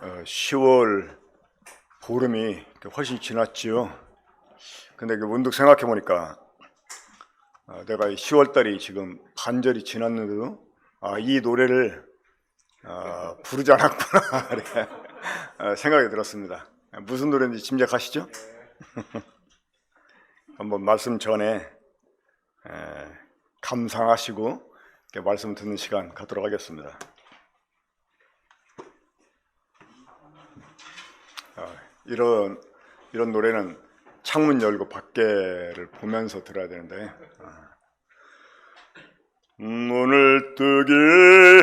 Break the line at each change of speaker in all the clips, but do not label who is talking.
10월 보름이 훨씬 지났지요. 근데 문득 생각해 보니까 내가 10월 달이 지금 반절이 지났는데도 이 노래를 부르지 않았구나 이렇게 생각이 들었습니다. 무슨 노래인지 짐작하시죠? 한번 말씀 전에 감상하시고 말씀 듣는 시간 갖도록 하겠습니다. 이런 노래는 창문 열고 밖에를 보면서 들어야 되는데, 눈을 뜨기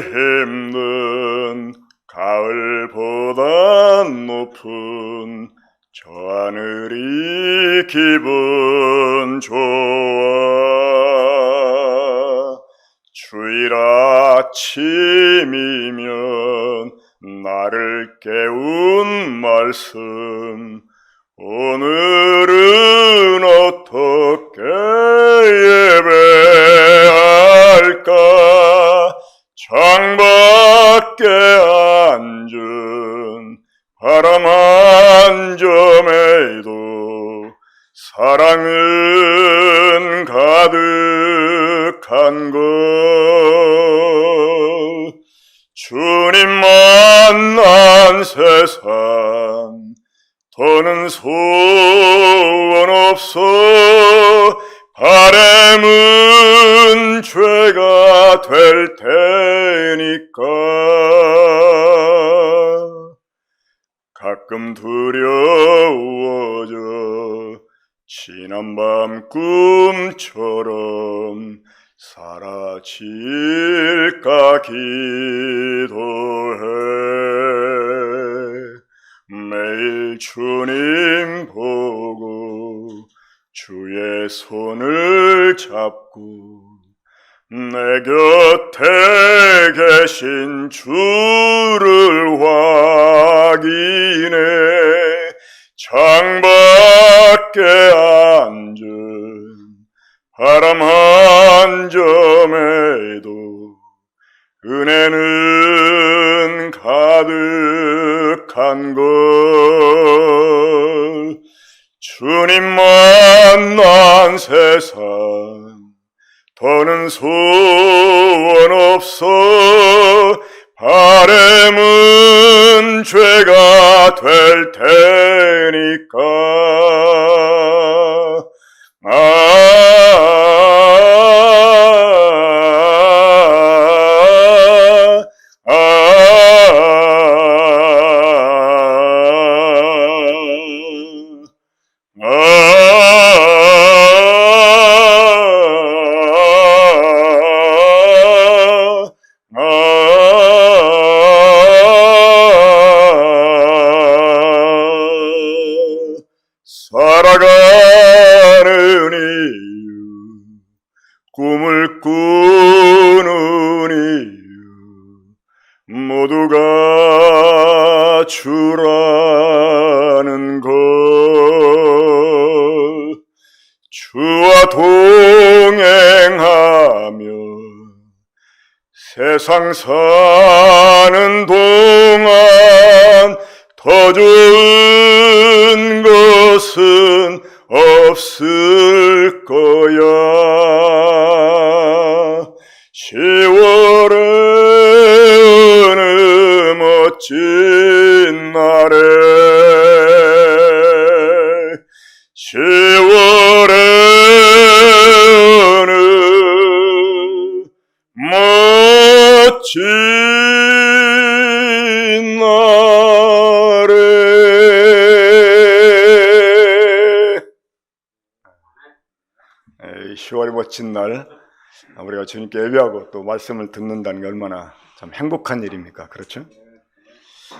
힘든 가을보다 높은 저 하늘이 기분 좋아. 주일 아침이면 나를 깨운 말씀, 오늘은 어떻게 예배할까? 창밖에 앉은 바람 한 점에도 사랑은 가득한 것. 주님 만난 세상 더는 소원 없어. 바람은 죄가 될 테니까. 가끔 두려워져 지난밤 꿈처럼 사라질까 기도해. 매일 주님 보고 주의 손을 잡고 내 곁에 계신 주를 확인해. 창밖에 앉은 바람 한 점에도 은혜는 가득한 것. 주님 만난 세상 더는 소원 없어. 바람은 죄가 될 테니까. 살아가는 이유, 꿈을 꾸는 이유, 모두가 주라는 것. 주와 동행하며 세상 사는 동안 더 좋은 것은 없을 거야. 10월의 어느 멋진 날에 10월의 어느 멋진 날에 10월의 멋진 날 우리가 주님께 예배하고 또 말씀을 듣는다는 게 얼마나 참 행복한 일입니까? 그렇죠?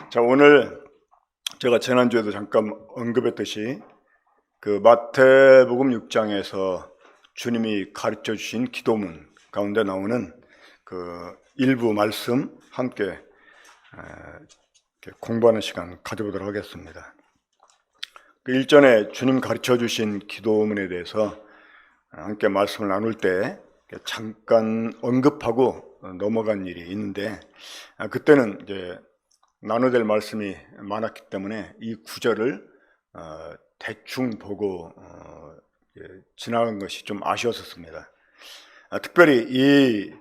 자, 오늘 제가 지난주에도 잠깐 언급했듯이 그 마태복음 6장에서 주님이 가르쳐 주신 기도문 가운데 나오는 그 일부 말씀 함께 공부하는 시간 가져보도록 하겠습니다. 그 일전에 주님 가르쳐 주신 기도문에 대해서 함께 말씀을 나눌 때 잠깐 언급하고 넘어간 일이 있는데, 그때는 이제 나눠야 될 말씀이 많았기 때문에 이 구절을 대충 보고 지나간 것이 좀 아쉬웠었습니다. 특별히 이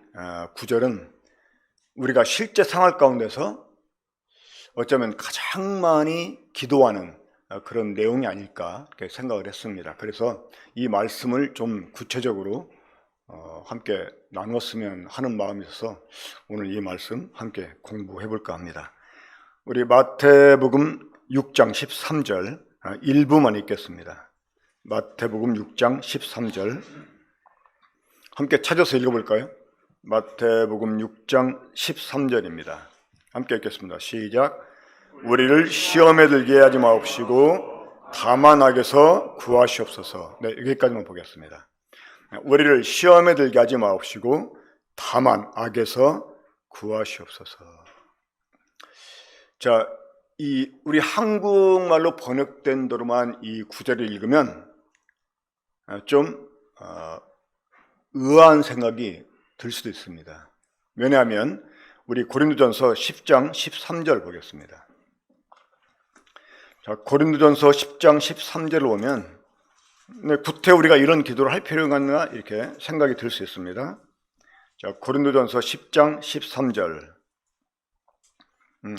구절은 우리가 실제 생활 가운데서 어쩌면 가장 많이 기도하는 그런 내용이 아닐까 이렇게 생각을 했습니다. 그래서 이 말씀을 좀 구체적으로 함께 나눴으면 하는 마음이 있어서 오늘 이 말씀 함께 공부해 볼까 합니다. 우리 마태복음 6장 13절 일부만 읽겠습니다. 마태복음 6장 13절 함께 찾아서 읽어볼까요? 마태복음 6장 13절입니다. 함께 읽겠습니다. 시작. 우리를 시험에 들게 하지 마옵시고 다만 악에서 구하시옵소서. 네, 여기까지만 보겠습니다. 우리를 시험에 들게 하지 마옵시고 다만 악에서 구하시옵소서. 자, 우리 한국말로 번역된 대로만 이 구절을 읽으면 좀 의아한 생각이 들 수도 있습니다. 왜냐하면 우리 고린도전서 10장 13절 보겠습니다. 자, 고린도전서 10장 13절을 보면 구태 우리가 이런 기도를 할 필요가 있나 이렇게 생각이 들 수 있습니다. 자, 고린도전서 10장 13절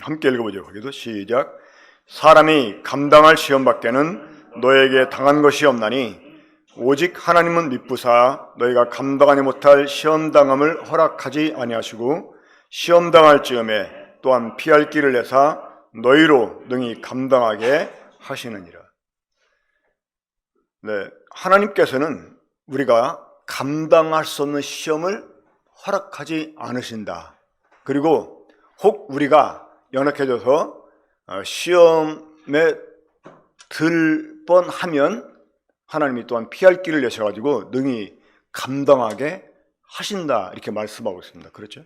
함께 읽어보죠. 거기도 시작. 사람이 감당할 시험밖에는 너에게 당한 것이 없나니 오직 하나님은 미쁘사 너희가 감당하지 못할 시험당함을 허락하지 아니하시고 시험당할 즈음에 또한 피할 길을 내사 너희로 능히 감당하게 하시느니라. 네, 하나님께서는 우리가 감당할 수 없는 시험을 허락하지 않으신다. 그리고 혹 우리가 연약해져서 시험에 들 뻔하면 하나님이 또한 피할 길을 내셔가지고 능히 감당하게 하신다 이렇게 말씀하고 있습니다. 그렇죠?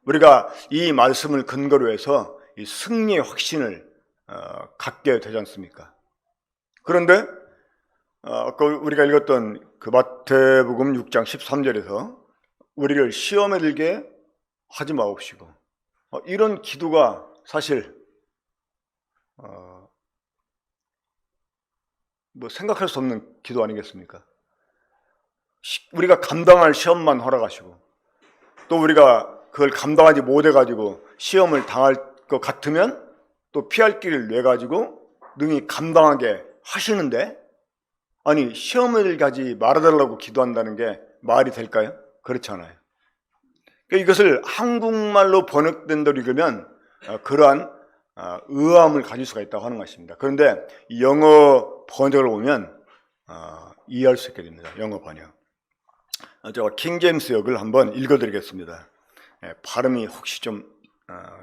우리가 이 말씀을 근거로 해서 이 승리의 확신을 갖게 되지 않습니까? 그런데 아까 우리가 읽었던 그 마태복음 6장 13절에서 우리를 시험에 들게 하지 마옵시고 이런 기도가 사실 뭐 생각할 수 없는 기도 아니겠습니까? 우리가 감당할 시험만 허락하시고 또 우리가 그걸 감당하지 못해가지고 시험을 당할 것 같으면 또 피할 길을 내가지고 능히 감당하게 하시는데 아니 시험을 가지 말아달라고 기도한다는 게 말이 될까요? 그렇지 않아요. 이것을 한국말로 번역된 대로 읽으면 그러한 의아함을 가질 수가 있다고 하는 것입니다. 그런데 영어 번역을 보면 이해할 수 있게 됩니다. 영어 번역. 제가 킹제임스 역을 한번 읽어드리겠습니다. 발음이 혹시 좀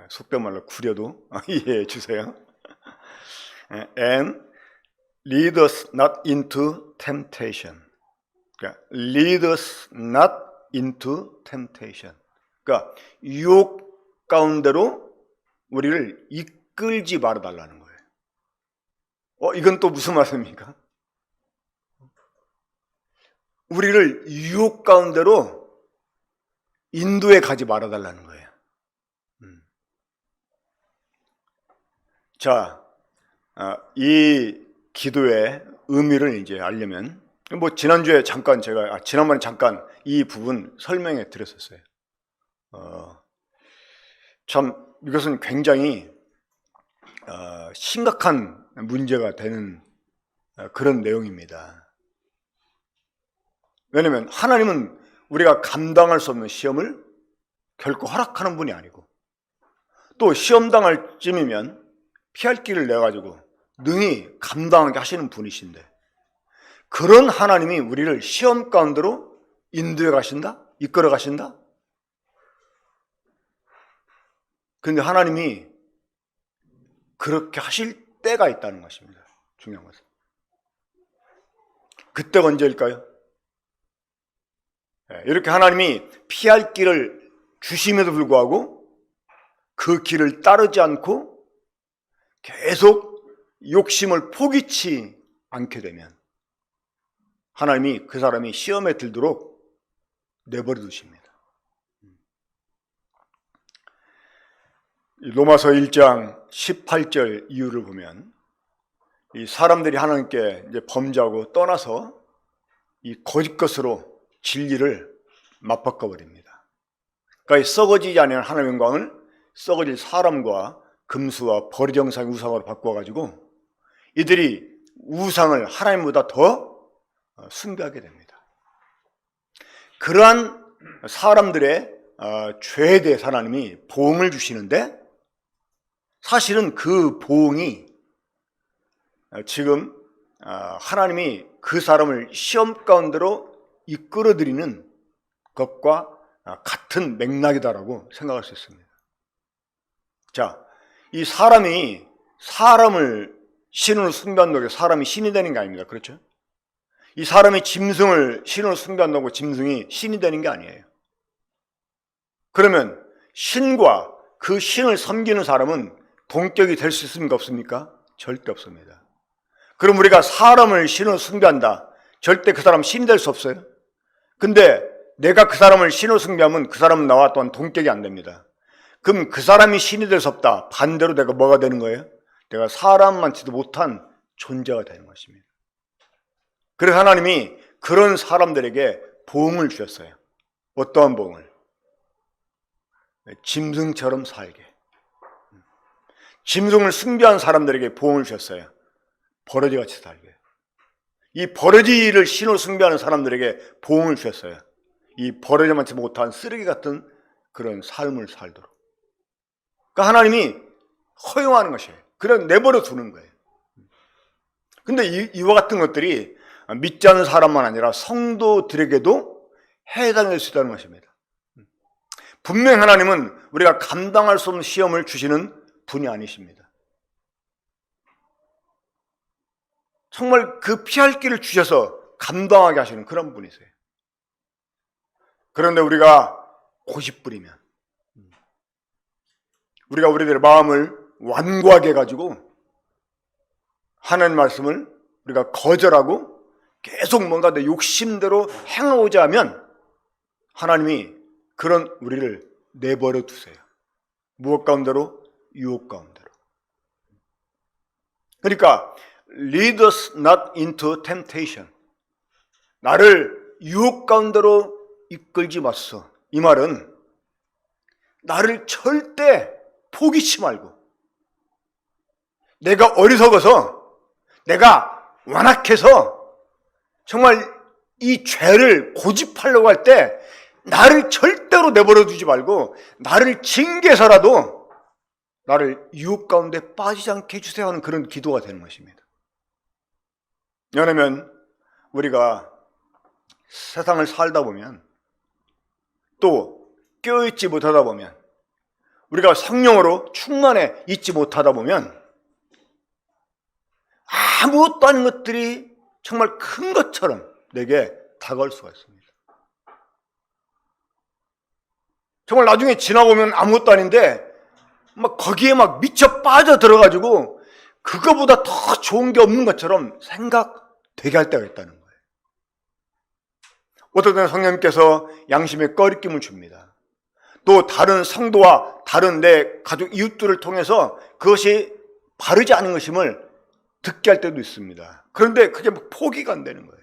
속된 말로 구려도 이해해 주세요. And lead us not into temptation. 그러니까 lead us not into temptation. 그러니까 유혹 가운데로 우리를 이끌지 말아달라는 거예요. 이건 또 무슨 말씀입니까? 우리를 유혹 가운데로 인도에 가지 말아달라는 거예요. 자, 이 기도의 의미를 이제 알려면 뭐 지난주에 잠깐 지난번에 잠깐 이 부분 설명해 드렸었어요. 참 이것은 굉장히 심각한 문제가 되는 그런 내용입니다. 왜냐하면 하나님은 우리가 감당할 수 없는 시험을 결코 허락하는 분이 아니고 또 시험 당할 쯤이면 피할 길을 내가지고 능히 감당하게 하시는 분이신데 그런 하나님이 우리를 시험 가운데로 인도해 가신다? 이끌어 가신다? 그런데 하나님이 그렇게 하실 때가 있다는 것입니다. 중요한 것은. 그때가 언제일까요? 이렇게 하나님이 피할 길을 주심에도 불구하고 그 길을 따르지 않고 계속 욕심을 포기치 않게 되면 하나님이 그 사람이 시험에 들도록 내버려 두십니다. 로마서 1장 18절 이유를 보면 이 사람들이 하나님께 이제 범죄하고 떠나서 이 거짓 것으로 진리를 맞바꿔 버립니다. 그러니까 썩어지지 않는 하나님의 영광을 썩어질 사람과 금수와 버리 정상의 우상으로 바꿔가지고 이들이 우상을 하나님보다 더 숭배하게 됩니다. 그러한 사람들의 죄에 대해서 하나님이 보응을 주시는데 사실은 그 보응이 지금 하나님이 그 사람을 시험 가운데로 이끌어들이는 것과 같은 맥락이다라고 생각할 수 있습니다. 자, 이 사람이 사람을 신으로 숭배한다고 해서 사람이 신이 되는 게 아닙니다. 그렇죠? 이 사람이 짐승을 신으로 숭배한다고 짐승이 신이 되는 게 아니에요. 그러면 신과 그 신을 섬기는 사람은 동격이 될 수 있습니까? 없습니까? 절대 없습니다. 그럼 우리가 사람을 신으로 숭배한다. 절대 그 사람 신이 될 수 없어요. 근데 내가 그 사람을 신으로 숭배하면 그 사람은 나와 또한 동격이 안 됩니다. 그럼 그 사람이 신이 될 수 없다. 반대로 내가 뭐가 되는 거예요? 내가 사람만치도 못한 존재가 되는 것입니다. 그래서 하나님이 그런 사람들에게 보응을 주셨어요. 어떠한 보응을? 짐승처럼 살게. 짐승을 숭배한 사람들에게 보응을 주셨어요. 버러지같이 살게. 이 버러지를 신으로 숭배하는 사람들에게 보응을 주셨어요. 이 버러지만치 못한 쓰레기 같은 그런 삶을 살도록. 그러니까 하나님이 허용하는 것이에요. 그냥 내버려 두는 거예요. 근데 이와 같은 것들이 믿지 않는 사람만 아니라 성도들에게도 해당될 수 있다는 것입니다. 분명 하나님은 우리가 감당할 수 없는 시험을 주시는 분이 아니십니다. 정말 그 피할 길을 주셔서 감당하게 하시는 그런 분이세요. 그런데 우리가 고집부리면, 우리가 우리들의 마음을 완고하게 해가지고 하나님 말씀을 우리가 거절하고 계속 뭔가 내 욕심대로 행하고자 하면 하나님이 그런 우리를 내버려 두세요. 무엇 가운데로? 유혹 가운데로. 그러니까 lead us not into temptation. 나를 유혹 가운데로 이끌지 마소서. 이 말은 나를 절대 포기치 말고, 내가 어리석어서, 내가 완악해서 정말 이 죄를 고집하려고 할 때 나를 절대로 내버려 두지 말고 나를 징계해서라도 나를 유혹 가운데 빠지지 않게 해주세요 하는 그런 기도가 되는 것입니다. 왜냐하면 우리가 세상을 살다 보면, 또 깨어있지 못하다 보면, 우리가 성령으로 충만해 있지 못하다 보면 아무것도 아닌 것들이 정말 큰 것처럼 내게 다가올 수가 있습니다. 정말 나중에 지나보면 아무것도 아닌데 막 거기에 막 미쳐 빠져 들어가지고 그거보다 더 좋은 게 없는 것처럼 생각되게 할 때가 있다는 거예요. 어떨 때는 성령님께서 양심에 꺼리낌을 줍니다. 또 다른 성도와 다른 내 가족 이웃들을 통해서 그것이 바르지 않은 것임을 듣게 할 때도 있습니다. 그런데 그게 막 포기가 안 되는 거예요.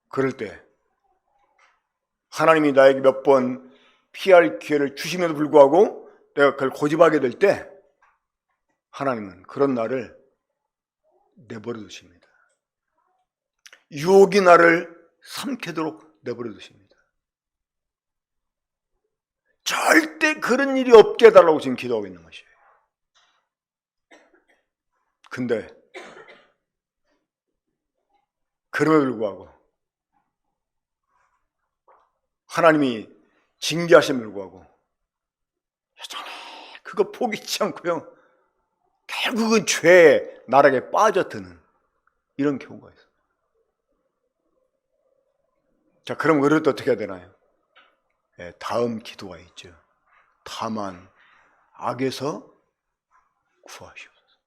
그럴 때 하나님이 나에게 몇 번 피할 기회를 주심에도 불구하고 내가 그걸 고집하게 될 때 하나님은 그런 나를 내버려 두십니다. 유혹이 나를 삼키도록 내버려 두십니다. 절대 그런 일이 없게 해달라고 지금 기도하고 있는 것이에요. 근데 그럼에도 불구하고 하나님이 징계하심에도 불구하고 여전히 그거 포기치 않고요, 결국은 죄의 나락에 빠져드는 이런 경우가 있어요. 자, 그럼 그럴 때 어떻게 해야 되나요? 다음 기도가 있죠. 다만 악에서 구하시옵소서.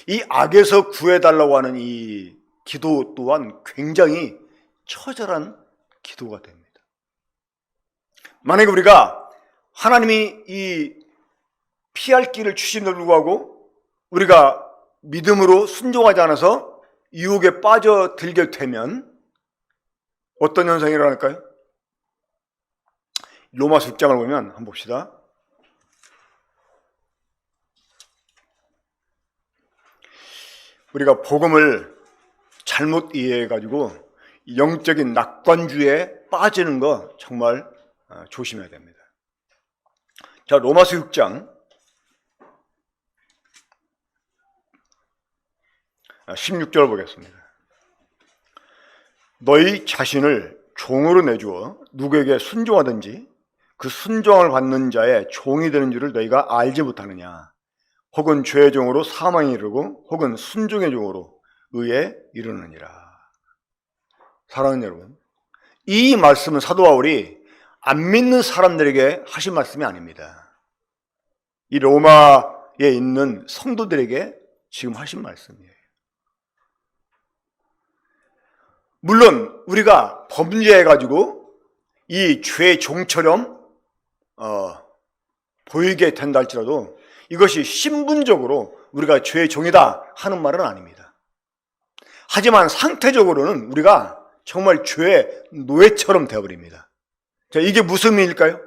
이 악에서 구해달라고 하는 이 기도 또한 굉장히 처절한 기도가 됩니다. 만약에 우리가 하나님이 이 피할 길을 주심에도 불구하고 우리가 믿음으로 순종하지 않아서 유혹에 빠져들게 되면 어떤 현상이 일어날까요? 로마서 6장을 보면 한번 봅시다. 우리가 복음을 잘못 이해해가지고 영적인 낙관주의에 빠지는 거 정말 조심해야 됩니다. 자, 로마서 6장 16절 보겠습니다. 너희 자신을 종으로 내주어 누구에게 순종하든지 그 순종을 받는 자의 종이 되는 줄을 너희가 알지 못하느냐. 혹은 죄의 종으로 사망에 이르고 혹은 순종의 종으로 의에 이르느니라. 사랑하는 여러분, 이 말씀은 사도 바울이 안 믿는 사람들에게 하신 말씀이 아닙니다. 이 로마에 있는 성도들에게 지금 하신 말씀이에요. 물론 우리가 범죄해가지고 이 죄의 종처럼 보이게 된다 할지라도 이것이 신분적으로 우리가 죄의 종이다 하는 말은 아닙니다. 하지만 상태적으로는 우리가 정말 죄의 노예처럼 되어버립니다. 자, 이게 무슨 의미일까요?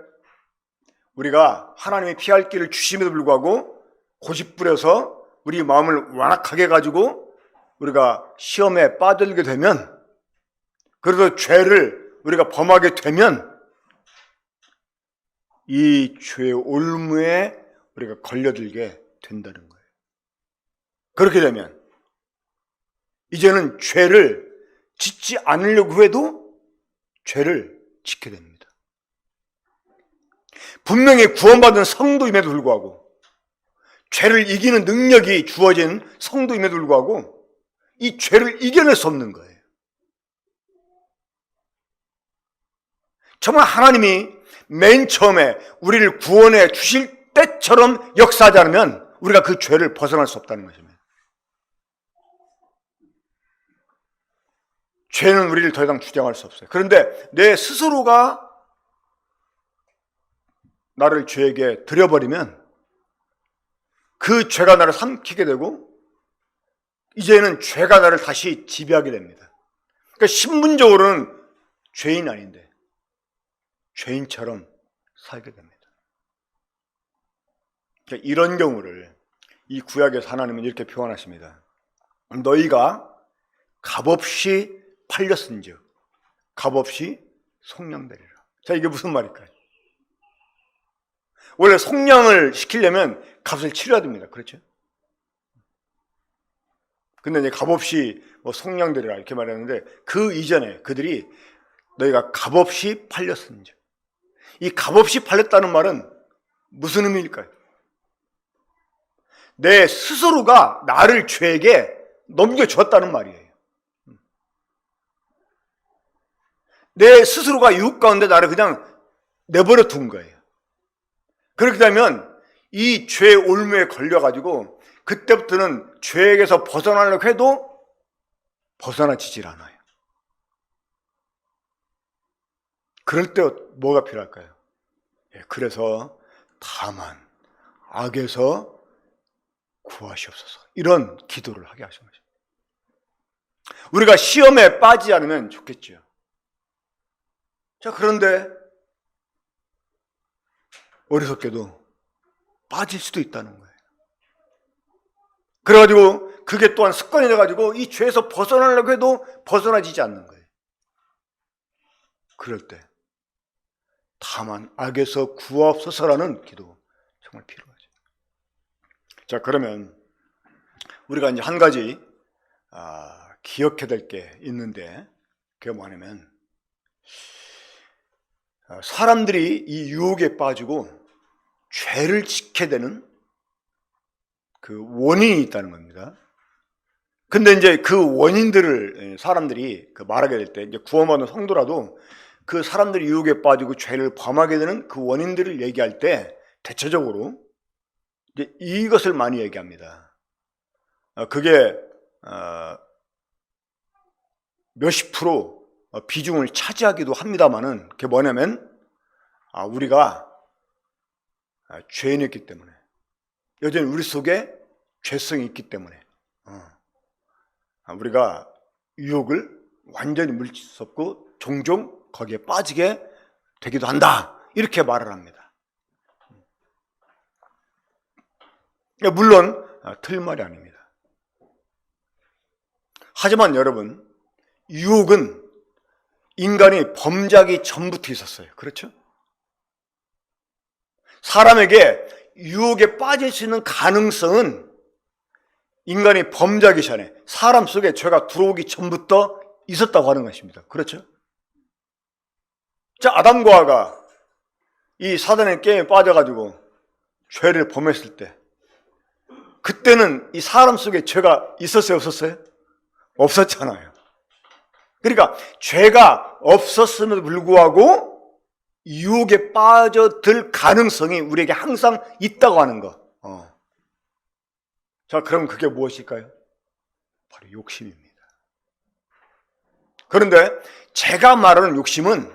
우리가 하나님이 피할 길을 주심에도 불구하고 고집부려서 우리 마음을 완악하게 가지고 우리가 시험에 빠들게 되면, 그래서 죄를 우리가 범하게 되면 이 죄의 올무에 우리가 걸려들게 된다는 거예요. 그렇게 되면 이제는 죄를 짓지 않으려고 해도 죄를 짓게 됩니다. 분명히 구원받은 성도임에도 불구하고, 죄를 이기는 능력이 주어진 성도임에도 불구하고 이 죄를 이겨낼 수 없는 거예요. 정말 하나님이 맨 처음에 우리를 구원해 주실 때처럼 역사하지 않으면 우리가 그 죄를 벗어날 수 없다는 것입니다. 죄는 우리를 더 이상 주장할 수 없어요. 그런데 내 스스로가 나를 죄에게 들여버리면 그 죄가 나를 삼키게 되고 이제는 죄가 나를 다시 지배하게 됩니다. 그러니까 신분적으로는 죄인 아닌데 죄인처럼 살게 됩니다. 그러니까 이런 경우를 이 구약에서 하나님은 이렇게 표현하십니다. 너희가 값없이 팔렸은즉 값없이 속량되리라. 자, 이게 무슨 말일까요? 원래 속량을 시키려면 값을 치러야 됩니다. 그렇죠? 근데 이제 값없이 속량되리라 이렇게 말했는데, 그 이전에 그들이 너희가 값없이 팔렸은즉, 이 값없이 팔렸다는 말은 무슨 의미일까요? 내 스스로가 나를 죄에게 넘겨줬다는 말이에요. 내 스스로가 유혹 가운데 나를 그냥 내버려 둔 거예요. 그렇게 되면 이 죄의 올무에 걸려가지고 그때부터는 죄에게서 벗어나려고 해도 벗어나지질 않아요. 그럴 때 뭐가 필요할까요? 그래서 다만 악에서 구하시옵소서, 이런 기도를 하게 하신 거죠. 우리가 시험에 빠지지 않으면 좋겠죠. 자, 그런데 어리석게도 빠질 수도 있다는 거예요. 그래가지고 그게 또한 습관이 돼가지고 이 죄에서 벗어나려고 해도 벗어나지지 않는 거예요. 그럴 때 다만 악에서 구하옵소서라는 기도 정말 필요하죠. 자, 그러면 우리가 이제 한 가지 기억해야 될 게 있는데, 그게 뭐냐면 사람들이 이 유혹에 빠지고 죄를 짓게 되는 그 원인이 있다는 겁니다. 근데 이제 그 원인들을 사람들이 말하게 될 때, 이제 구원받은 성도라도 그 사람들이 유혹에 빠지고 죄를 범하게 되는 그 원인들을 얘기할 때 대체적으로 이제 이것을 많이 얘기합니다. 그게 몇십 프로 비중을 차지하기도 합니다만은, 그게 뭐냐면 우리가 죄인이었기 때문에, 여전히 우리 속에 죄성이 있기 때문에 우리가 유혹을 완전히 물리칠 수 없고 종종 거기에 빠지게 되기도 한다, 이렇게 말을 합니다. 물론 틀린 말이 아닙니다. 하지만 여러분, 유혹은 인간이 범죄하기 전부터 있었어요. 그렇죠? 사람에게 유혹에 빠질 수 있는 가능성은 인간이 범죄하기 전에, 사람 속에 죄가 들어오기 전부터 있었다고 하는 것입니다. 그렇죠? 자, 아담과 하와가 이 사단의 게임에 빠져가지고 죄를 범했을 때, 그때는 이 사람 속에 죄가 있었어요, 없었어요? 없었잖아요. 그러니까 죄가 없었음에도 불구하고 유혹에 빠져들 가능성이 우리에게 항상 있다고 하는 거. 자, 그럼 그게 무엇일까요? 바로 욕심입니다. 그런데 제가 말하는 욕심은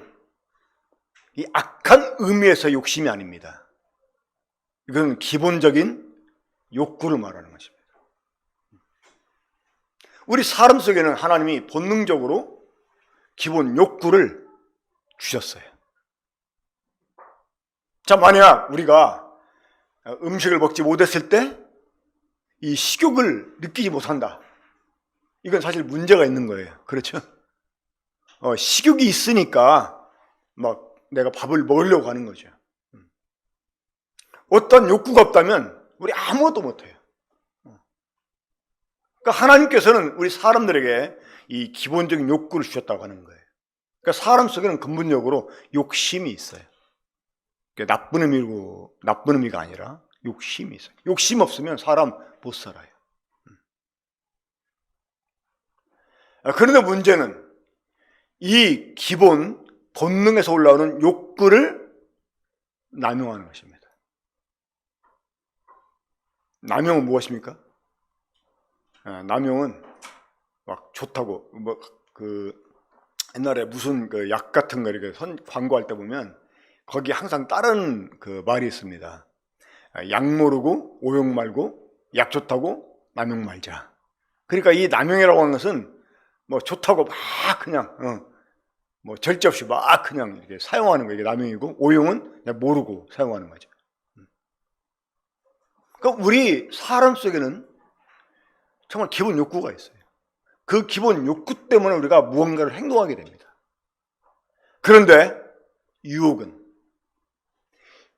이 악한 의미에서 욕심이 아닙니다. 이건 기본적인 욕구를 말하는 것입니다. 우리 사람 속에는 하나님이 본능적으로 기본 욕구를 주셨어요. 자, 만약 우리가 음식을 먹지 못했을 때 이 식욕을 느끼지 못한다, 이건 사실 문제가 있는 거예요. 그렇죠? 식욕이 있으니까 막 내가 밥을 먹으려고 하는 거죠. 어떤 욕구가 없다면 우리 아무것도 못해요. 그러니까 하나님께서는 우리 사람들에게 이 기본적인 욕구를 주셨다고 하는 거예요. 그러니까 사람 속에는 근본적으로 욕심이 있어요. 나쁜 의미가 아니라 욕심이 있어요. 욕심 없으면 사람 못 살아요. 그런데 문제는 이 기본 본능에서 올라오는 욕구를 남용하는 것입니다. 남용은 무엇입니까? 남용은 막 좋다고, 옛날에 무슨 약 같은 거 이렇게 광고할 때 보면 거기 항상 다른 말이 있습니다. 약 모르고 오용 말고 약 좋다고 남용 말자. 그러니까 이 남용이라고 하는 것은 뭐 좋다고 막 그냥 뭐 절제 없이 막 그냥 이렇게 사용하는 거, 이게 남용이고, 오용은 그냥 모르고 사용하는 거죠. 그러니까 우리 사람 속에는 정말 기본 욕구가 있어요. 그 기본 욕구 때문에 우리가 무언가를 행동하게 됩니다. 그런데 유혹은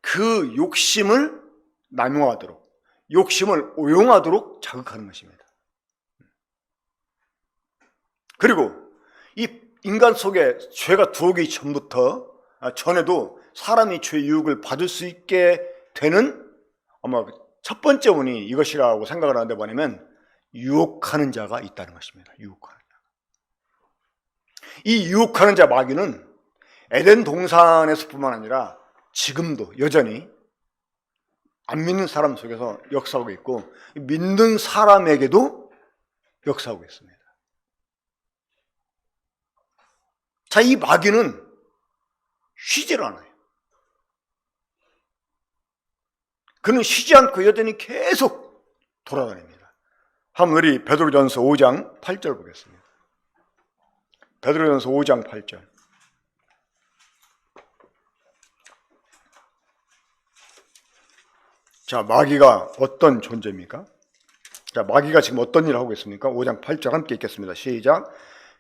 그 욕심을 남용하도록, 욕심을 오용하도록 자극하는 것입니다. 그리고 이 인간 속에 죄가 들어오기 전에도 사람이 죄의 유혹을 받을 수 있게 되는 아마 첫 번째 원인이 이것이라고 생각을 하는데, 뭐냐면 유혹하는 자가 있다는 것입니다. 유혹하는 자. 이 유혹하는 자 마귀는 에덴 동산에서뿐만 아니라 지금도 여전히 안 믿는 사람 속에서 역사하고 있고, 믿는 사람에게도 역사하고 있습니다. 자, 이 마귀는 쉬질 않아요. 그는 쉬지 않고 여전히 계속 돌아다닙니다. 한번 우리 베드로전서 5장 8절 보겠습니다. 베드로전서 5장 8절. 자, 마귀가 어떤 존재입니까? 자, 마귀가 지금 어떤 일을 하고 있습니까? 5장 8절 함께 읽겠습니다. 시작.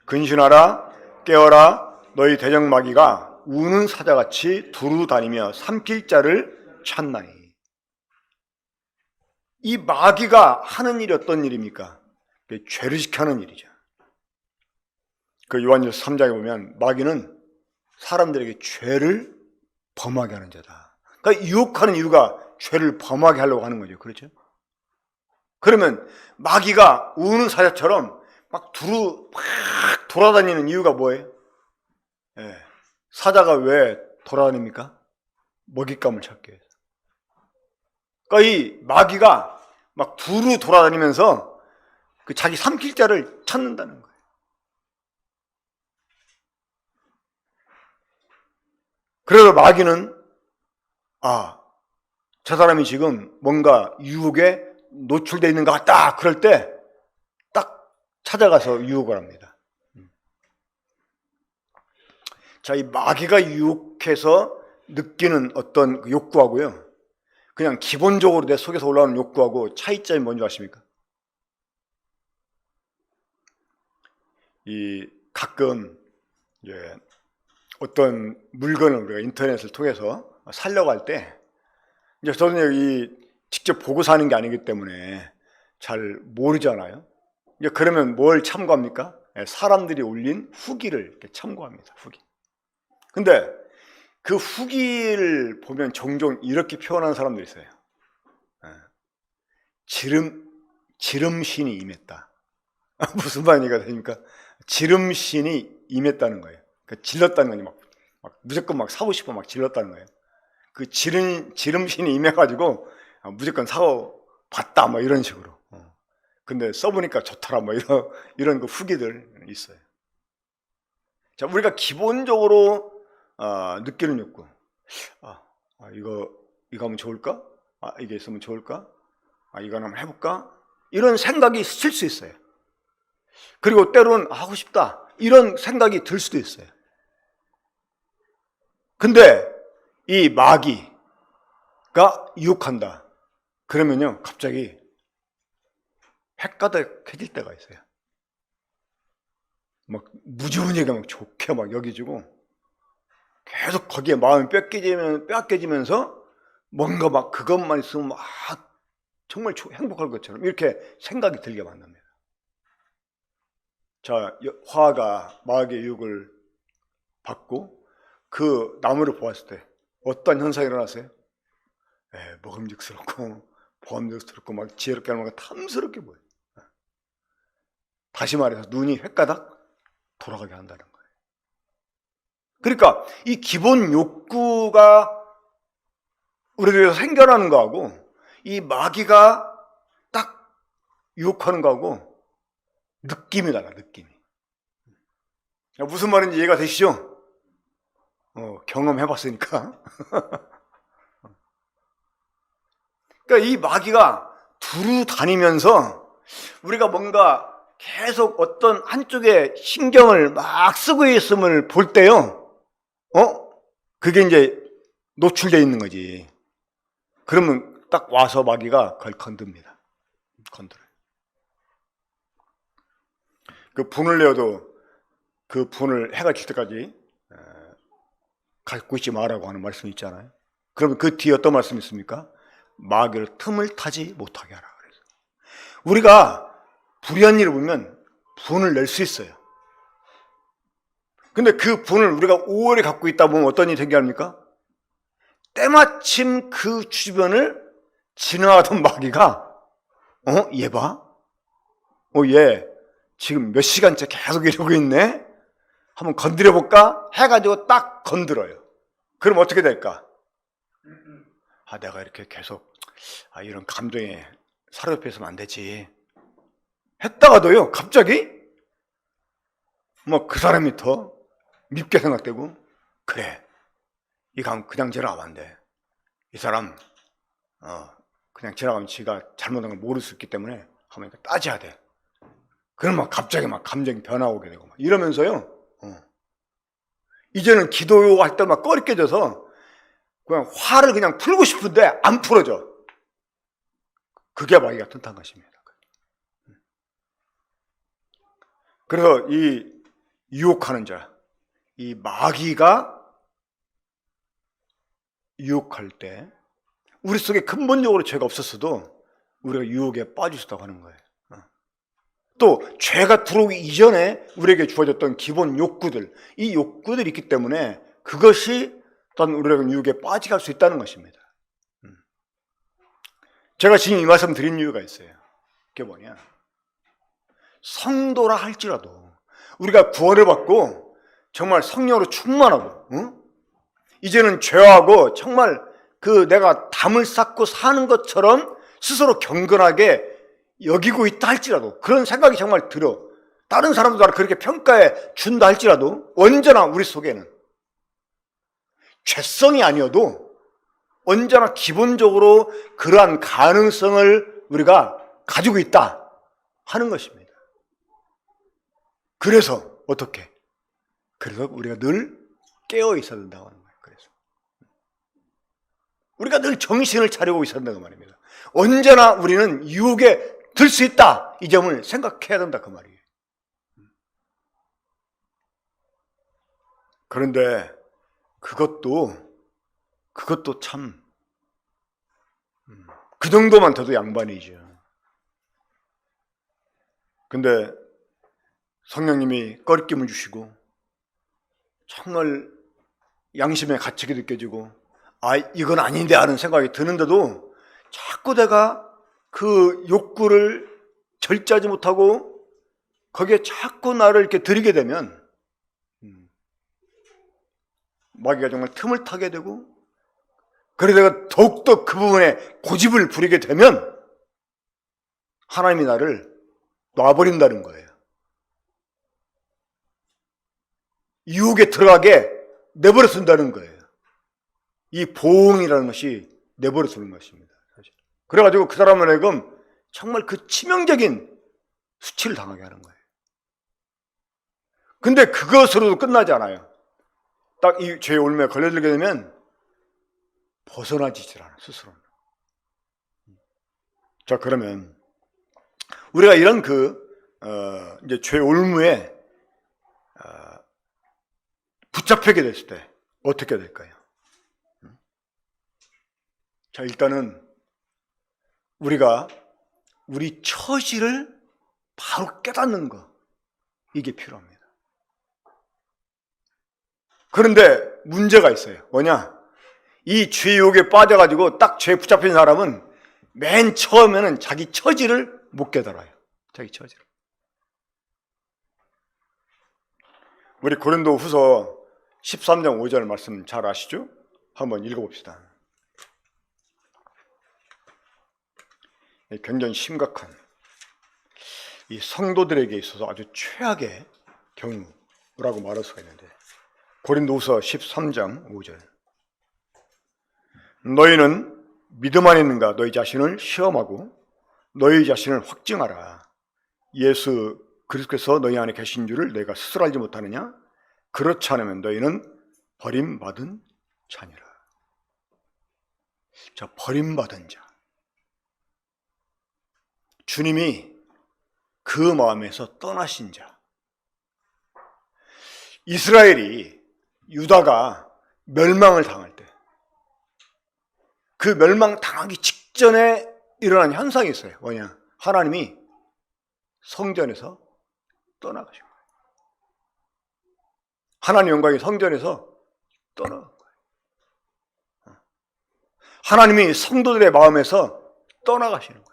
근신하라, 깨어라, 너희 대적 마귀가 우는 사자같이 두루 다니며 삼킬 자를 찾나니. 이 마귀가 하는 일이 어떤 일입니까? 죄를 시켜하는 일이죠. 그 요한일서 3장에 보면 마귀는 사람들에게 죄를 범하게 하는 자다. 그러니까 유혹하는 이유가 죄를 범하게 하려고 하는 거죠. 그렇죠? 그러면 마귀가 우는 사자처럼 막 돌아다니는 이유가 뭐예요? 사자가 왜 돌아다닙니까? 먹잇감을 찾기 위해서. 그러니까 이 마귀가 막 두루 돌아다니면서 그 자기 삼킬 자를 찾는다는 거예요. 그래서 마귀는 아, 저 사람이 지금 뭔가 유혹에 노출되어 있는 것 같다. 그럴 때 딱 찾아가서 유혹을 합니다. 자, 이 마귀가 유혹해서 느끼는 어떤 그 욕구하고요, 그냥 기본적으로 내 속에서 올라오는 욕구하고 차이점이 뭔지 아십니까? 이 가끔 이제 어떤 물건을 우리가 인터넷을 통해서 살려고 할 때, 이제 저는 이 직접 보고 사는 게 아니기 때문에 잘 모르잖아요. 이제 그러면 뭘 참고합니까? 사람들이 올린 후기를 이렇게 참고합니다. 후기. 근데 그 후기를 보면 종종 이렇게 표현하는 사람들이 있어요. 지름신이 임했다. 무슨 말인가 됩니까? 지름신이 임했다는 거예요. 그러니까 질렀다는 거니, 막 무조건 막 사고 싶어 막 질렀다는 거예요. 그 지름신이 임해가지고 무조건 사고 봤다, 뭐 이런 식으로. 근데 써보니까 좋더라, 뭐 이런 그 후기들 있어요. 자, 우리가 기본적으로 느끼는 욕구. 이거 하면 좋을까? 이게 있으면 좋을까? 이거 한번 해볼까? 이런 생각이 들 수 있어요. 그리고 때로는 하고 싶다, 이런 생각이 들 수도 있어요. 근데 이 마귀가 유혹한다. 그러면요, 갑자기 헷가닥해질 때가 있어요. 막 무지무지하게 막 좋게 막 여기지고 계속 거기에 마음이 뺏겨지면서 뭔가 막 그것만 있으면 막 정말 행복할 것처럼 이렇게 생각이 들게 만듭니다. 자, 화가 마귀의 유혹을 받고 그 나무를 보았을 때 어떤 현상이 일어났어요? 먹음직스럽고 보암직스럽고 막 지혜롭게 하는 거 탐스럽게 보여요. 다시 말해서 눈이 횟가닥 돌아가게 한다는 거예요. 그러니까 이 기본 욕구가 우리들에서 생겨나는 거하고 이 마귀가 딱 유혹하는 거하고 느낌이 달라, 느낌이. 무슨 말인지 이해가 되시죠? 경험해봤으니까. 그러니까 이 마귀가 두루 다니면서 우리가 뭔가 계속 어떤 한쪽에 신경을 막 쓰고 있음을 볼 때요, 그게 이제 노출되어 있는 거지. 그러면 딱 와서 마귀가 그걸 건듭니다. 건드려요. 그 분을 내어도 그 분을 해가 질 때까지 갖고 있지 마라고 하는 말씀이 있잖아요. 그러면 그 뒤에 어떤 말씀이 있습니까? 마귀를 틈을 타지 못하게 하라. 그래서 우리가 불의한 일을 보면 분을 낼 수 있어요. 근데 그 분을 우리가 오래 갖고 있다 보면 어떤 일이 생겨납니까? 때마침 그 주변을 지나가던 마귀가 얘 봐? 얘 지금 몇 시간째 계속 이러고 있네? 한번 건드려볼까? 해가지고 딱 건드려요. 그럼 어떻게 될까? 내가 이렇게 계속 이런 감정에 사로잡혀 있으면 안 되지 했다가도요, 갑자기 뭐 그 사람이 더 밉게 생각되고, 그래, 이거 그냥 지나가면 안 돼. 이 사람 그냥 지나가면 지가 잘못한 걸 모를 수 있기 때문에 한번 따져야 돼. 그러면 갑자기 막 감정이 변화오게 되고 막 이러면서요, 이제는 기도할 때 막 꺼리 깨져서 그냥 화를 그냥 풀고 싶은데 안 풀어져. 그게 마귀가 튼튼 것입니다. 그래서 이 유혹하는 자, 이 마귀가 유혹할 때 우리 속에 근본적으로 죄가 없었어도 우리가 유혹에 빠질 수 있다고 하는 거예요. 또 죄가 들어오기 이전에 우리에게 주어졌던 기본 욕구들, 이 욕구들이 있기 때문에 그것이 어떤 우리가 유혹에 빠지게 할 수 있다는 것입니다. 제가 지금 이 말씀 드린 이유가 있어요. 그게 뭐냐, 성도라 할지라도 우리가 구원을 받고 정말 성령으로 충만하고 이제는 죄하고 정말 그 내가 담을 쌓고 사는 것처럼 스스로 경건하게 여기고 있다 할지라도, 그런 생각이 정말 들어. 다른 사람도 나를 그렇게 평가해 준다 할지라도 언제나 우리 속에는 죄성이 아니어도 언제나 기본적으로 그러한 가능성을 우리가 가지고 있다 하는 것입니다. 그래서 어떻게? 그래서 우리가 늘 깨어 있어야 된다고 하는 거예요. 그래서 우리가 늘 정신을 차리고 있어야 된다고 말입니다. 언제나 우리는 유혹에 들 수 있다, 이 점을 생각해야 된다 그 말이에요. 그런데 그것도 참 그 정도만 돼도 양반이죠. 근데 성령님이 꺼리낌을 주시고 정말 양심의 가책이 느껴지고 이건 아닌데 하는 생각이 드는데도 자꾸 내가 그 욕구를 절제하지 못하고 거기에 자꾸 나를 이렇게 들이게 되면 마귀가 정말 틈을 타게 되고, 그래서 내가 더욱더 그 부분에 고집을 부리게 되면 하나님이 나를 놔버린다는 거예요. 유혹에 들어가게 내버려 둔다는 거예요. 이 보응이라는 것이 내버려 두는 것입니다. 사실. 그래가지고 그 사람에게는 정말 그 치명적인 수치를 당하게 하는 거예요. 근데 그것으로도 끝나지 않아요. 딱 이 죄의 올무에 걸려들게 되면 벗어나지질 않아요, 스스로는. 자, 그러면 우리가 이런 이제 죄의 올무에 붙잡히게 됐을 때 어떻게 될까요? 자, 일단은 우리가 우리 처지를 바로 깨닫는 거, 이게 필요합니다. 그런데 문제가 있어요. 뭐냐? 이 죄 유혹에 빠져가지고 딱 죄에 붙잡힌 사람은 맨 처음에는 자기 처지를 못 깨달아요. 자기 처지를. 우리 고린도 후서 13장 5절 말씀 잘 아시죠? 한번 읽어봅시다. 굉장히 심각한, 이 성도들에게 있어서 아주 최악의 경우라고 말할 수가 있는데, 고린도후서 13장 5절. 너희는 믿음 안에 있는가 너희 자신을 시험하고 너희 자신을 확증하라. 예수 그리스도께서 너희 안에 계신 줄을 너희가 스스로 알지 못하느냐? 그렇지 않으면 너희는 버림받은 자니라. 자, 버림받은 자. 주님이 그 마음에서 떠나신 자. 이스라엘이, 유다가 멸망을 당할 때, 그 멸망 당하기 직전에 일어난 현상이 있어요. 뭐냐? 하나님이 성전에서 떠나가신 거예요. 하나님 영광이 성전에서 떠나간 거예요. 하나님이 성도들의 마음에서 떠나가시는 거예요.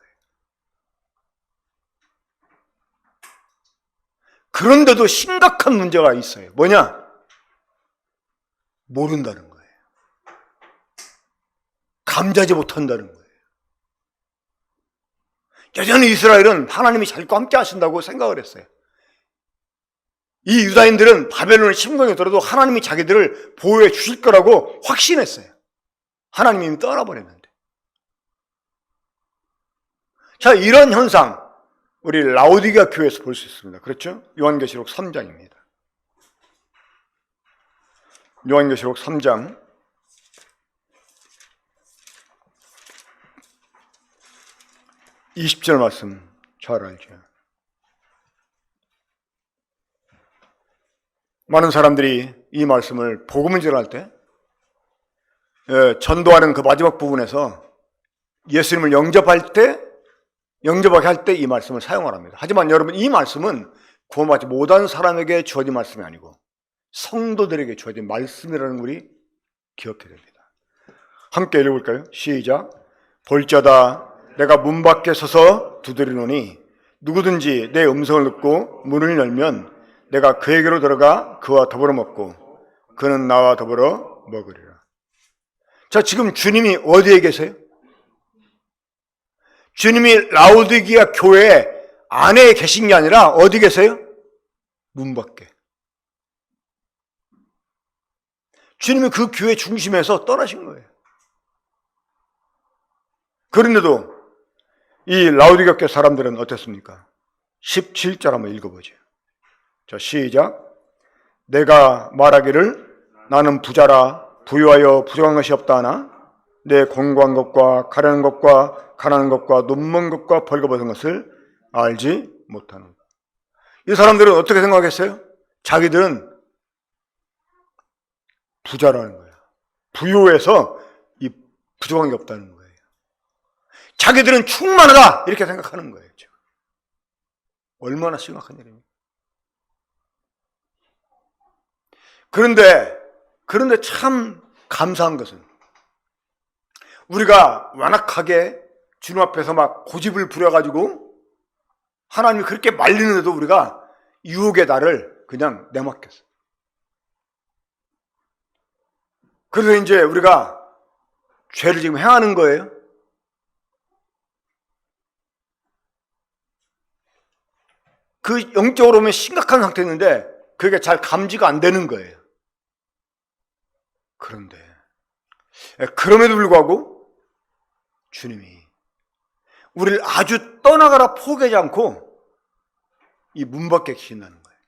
그런데도 심각한 문제가 있어요. 뭐냐? 모른다는 거예요. 감지하지 못한다는 거예요. 여전히 이스라엘은 하나님이 자기과 함께 하신다고 생각을 했어요. 이 유다인들은 바벨론을 침공해 들어도 하나님이 자기들을 보호해 주실 거라고 확신했어요. 하나님이 이미 떠나버렸는데. 자, 이런 현상 우리 라오디게아 교회에서 볼 수 있습니다. 그렇죠? 요한계시록 3장입니다. 요한계시록 3장 20절 말씀 잘 알죠. 많은 사람들이 이 말씀을 복음을 전할 때, 전도하는 그 마지막 부분에서 예수님을 영접하게 할 때 이 말씀을 사용하랍니다. 하지만 여러분, 이 말씀은 구원받지 못한 사람에게 주어진 말씀이 아니고 성도들에게 주어진 말씀이라는 걸 우리 기억해야 됩니다. 함께 읽어볼까요? 시작. 볼지어다 내가 문 밖에 서서 두드리노니 누구든지 내 음성을 듣고 문을 열면 내가 그에게로 들어가 그와 더불어 먹고 그는 나와 더불어 먹으리라. 자, 지금 주님이 어디에 계세요? 주님이 라오디게아 교회 안에 계신 게 아니라 어디 계세요? 문 밖에. 주님이 그 교회 중심에서 떠나신 거예요. 그런데도 이 라우디게아 교회 사람들은 어땠습니까? 17절 한번 읽어보죠. 자, 시작. 내가 말하기를 나는 부자라 부유하여 부족한 것이 없다 하나 내 공고한 것과 가련한 것과 가난한 것과 눈먼 것과 벌거벗은 것을 알지 못하는 것. 이 사람들은 어떻게 생각했어요? 자기들은 부자라는 거야. 부유해서 이 부족한 게 없다는 거예요. 자기들은 충만하다 이렇게 생각하는 거예요. 지금. 얼마나 심각한 일입니까? 그런데 참 감사한 것은 우리가 완악하게 주님 앞에서 막 고집을 부려가지고 하나님이 그렇게 말리는데도 우리가 유혹의 날을 그냥 내맡겼어. 그래서 이제 우리가 죄를 지금 행하는 거예요. 그 영적으로 보면 심각한 상태였는데 그게 잘 감지가 안 되는 거예요. 그럼에도 불구하고 주님이 우리를 아주 떠나가라 포기하지 않고 이 문 밖에 계신다는 거예요.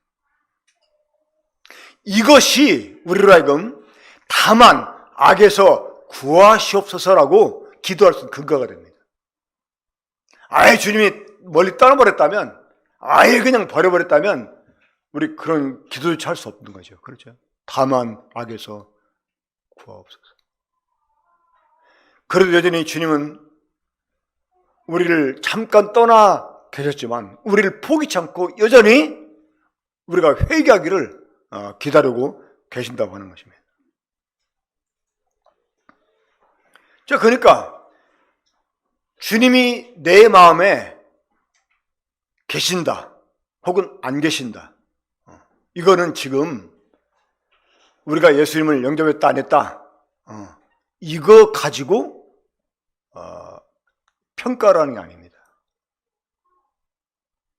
이것이 우리로 하여금 다만 악에서 구하시옵소서라고 기도할 수 있는 근거가 됩니다. 아예 주님이 멀리 떠나버렸다면, 아예 그냥 버려버렸다면 우리 그런 기도조차 할 수 없는 거죠. 그렇죠? 다만 악에서 구하옵소서. 그래도 여전히 주님은 우리를 잠깐 떠나 계셨지만 우리를 포기치 않고 여전히 우리가 회개하기를 기다리고 계신다고 하는 것입니다. 자, 그러니까 주님이 내 마음에 계신다 혹은 안 계신다, 이거는 지금 우리가 예수님을 영접했다 안 했다, 이거 가지고 평가를 하는 게 아닙니다.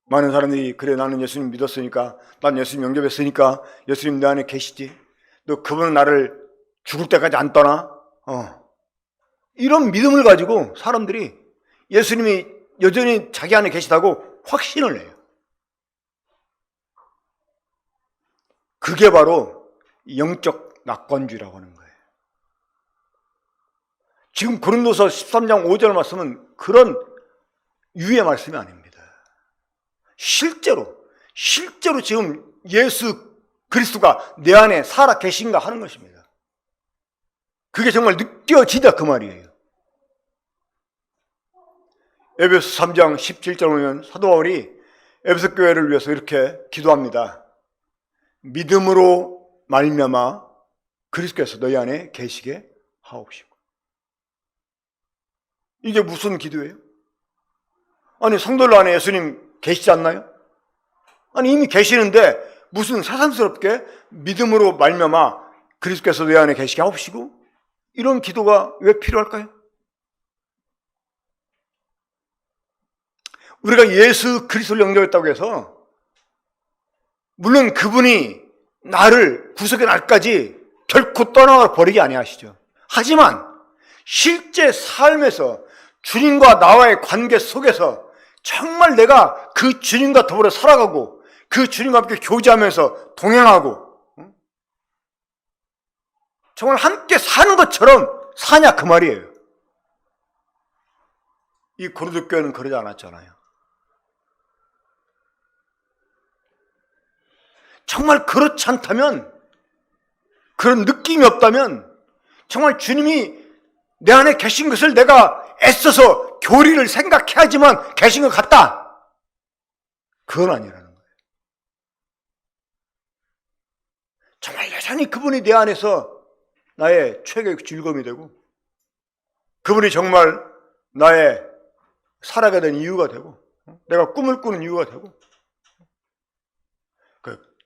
많은 사람들이 그래 나는 예수님 믿었으니까, 난 예수님 영접했으니까 예수님 내 안에 계시지, 너 그분은 나를 죽을 때까지 안 떠나, 이런 믿음을 가지고 사람들이 예수님이 여전히 자기 안에 계시다고 확신을 해요. 그게 바로 영적 낙관주의라고 하는 거예요. 지금 고린도서 13장 5절 말씀은 그런 유의 말씀이 아닙니다. 실제로 지금 예수 그리스도가 내 안에 살아 계신가 하는 것입니다. 그게 정말 느껴지다 그 말이에요. 에베소 3장 17절 보면 사도 바울이 에베소 교회를 위해서 이렇게 기도합니다. 믿음으로 말미암아 그리스도께서 너희 안에 계시게 하옵시고. 이게 무슨 기도예요? 아니, 성도들 안에 예수님 계시지 않나요? 아니, 이미 계시는데 무슨 새삼스럽게 믿음으로 말미암아 그리스도께서 너희 안에 계시게 하옵시고, 이런 기도가 왜 필요할까요? 우리가 예수 그리스도를 영접했다고 해서 물론 그분이 나를 구속의 날까지 결코 떠나가 버리지 아니하시죠. 하지만 실제 삶에서 주님과 나와의 관계 속에서 정말 내가 그 주님과 더불어 살아가고 그 주님과 함께 교제하면서 동행하고 정말 함께 사는 것처럼 사냐 그 말이에요. 이 고린도 교회는 그러지 않았잖아요. 정말 그렇지 않다면, 그런 느낌이 없다면 정말 주님이 내 안에 계신 것을 내가 애써서 교리를 생각해야지만 계신 것 같다, 그건 아니라는 거예요. 정말 여전히 그분이 내 안에서 나의 최고의 즐거움이 되고 그분이 정말 나의 살아가야 되는 이유가 되고 내가 꿈을 꾸는 이유가 되고